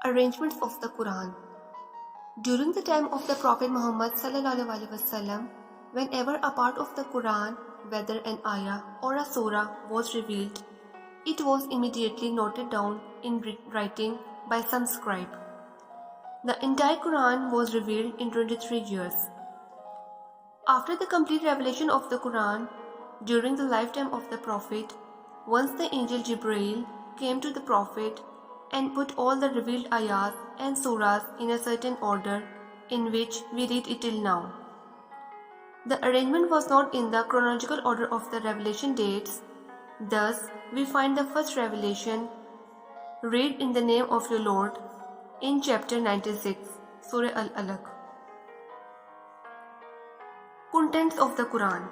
Arrangements of the Quran. During the time of the Prophet Muhammad ﷺ, whenever a part of the Quran, whether an ayah or a surah, was revealed, it was immediately noted down in writing by some scribe. The entire Quran was revealed in 23 years. After the complete revelation of the Quran, during the lifetime of the Prophet, once the angel Jibreel came to the Prophet and put all the revealed ayahs and surahs in a certain order in which we read it till now. The arrangement was not in the chronological order of the revelation dates. Thus, we find the first revelation, read in the name of your Lord, in chapter 96, Surah Al-Alaq. Contents of the Quran.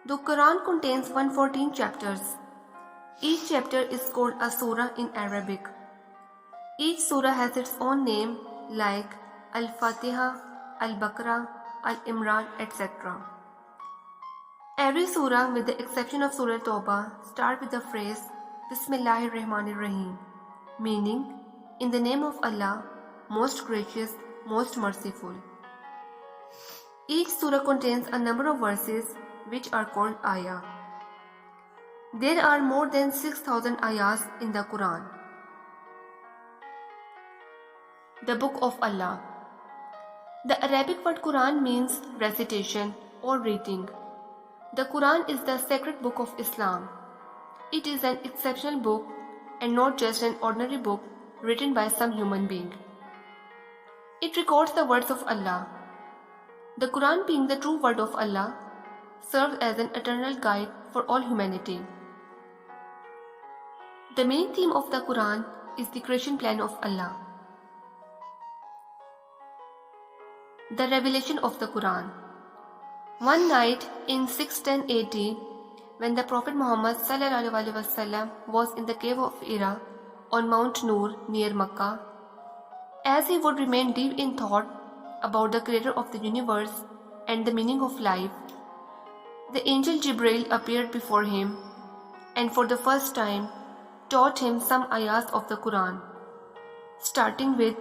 The Quran contains 114 chapters. Each chapter is called a surah in Arabic. Each surah has its own name like Al-Fatiha, Al-Baqarah, Al-Imran, etc. Every surah, with the exception of Surah Tawbah, starts with the phrase Bismillahir-Rahmanir-Rahim, meaning, in the name of Allah, most gracious, most merciful. Each surah contains a number of verses which are called ayah. There are more than 6,000 ayahs in the Quran. The Book of Allah. The Arabic word Quran means recitation or reading. The Quran is the sacred book of Islam. It is an exceptional book and not just an ordinary book written by some human being. It records the words of Allah. The Quran, being the true word of Allah, serves as an eternal guide for all humanity. The main theme of the Quran is the creation plan of Allah. The revelation of the Quran. One night in 610 AD, when the Prophet Muhammad ﷺ was in the cave of Hira on Mount Nur near Makkah, as he would remain deep in thought about the creator of the universe and the meaning of life, the angel Jibreel appeared before him and for the first time taught him some ayahs of the Quran, starting with,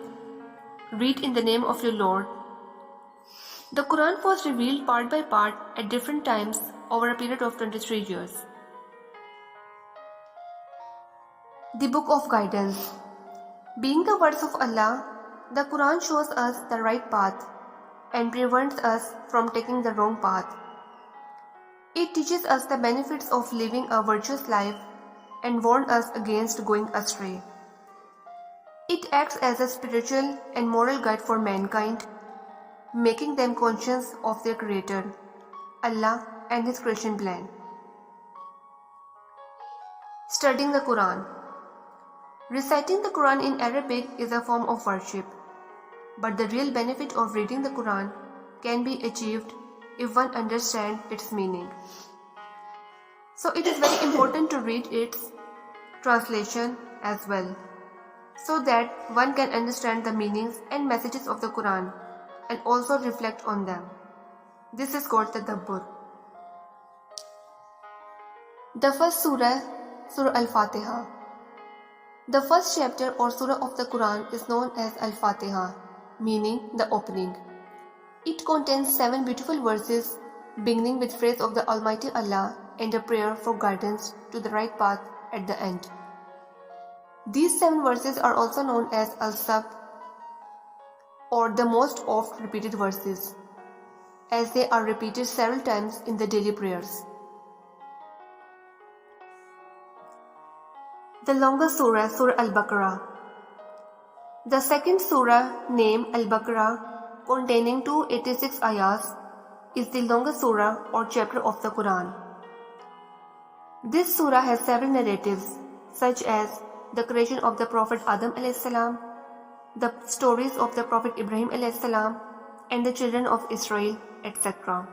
read in the name of your Lord. The Quran was revealed part by part at different times over a period of 23 years. The Book of Guidance. Being the words of Allah, the Quran shows us the right path and prevents us from taking the wrong path. It teaches us the benefits of living a virtuous life and warns us against going astray. It acts as a spiritual and moral guide for mankind, making them conscious of their Creator, Allah, and His creation plan. Studying the Quran. Reciting the Quran in Arabic is a form of worship, but the real benefit of reading the Quran can be achieved if one understands its meaning. So it is very important to read its translation as well, so that one can understand the meanings and messages of the Quran and also reflect on them. This is called tadabbur. The first surah, Surah Al-Fatiha. The first chapter or surah of the Quran is known as Al-Fatiha, meaning the opening. It contains 7 beautiful verses beginning with praise of the Almighty Allah and a prayer for guidance to the right path at the end. These 7 verses are also known as Al-Sab, or the most oft repeated verses, as they are repeated several times in the daily prayers. The longest surah, Surah Al-Baqarah. The second surah, named Al-Baqarah, containing 286 ayahs, is the longest surah or chapter of the Quran. This surah has several narratives, such as the creation of the Prophet Adam a.s., the stories of the Prophet Ibrahim a.s., and the children of Israel, etc.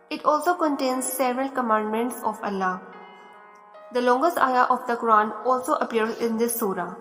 It also contains several commandments of Allah. The longest ayah of the Quran also appears in this surah.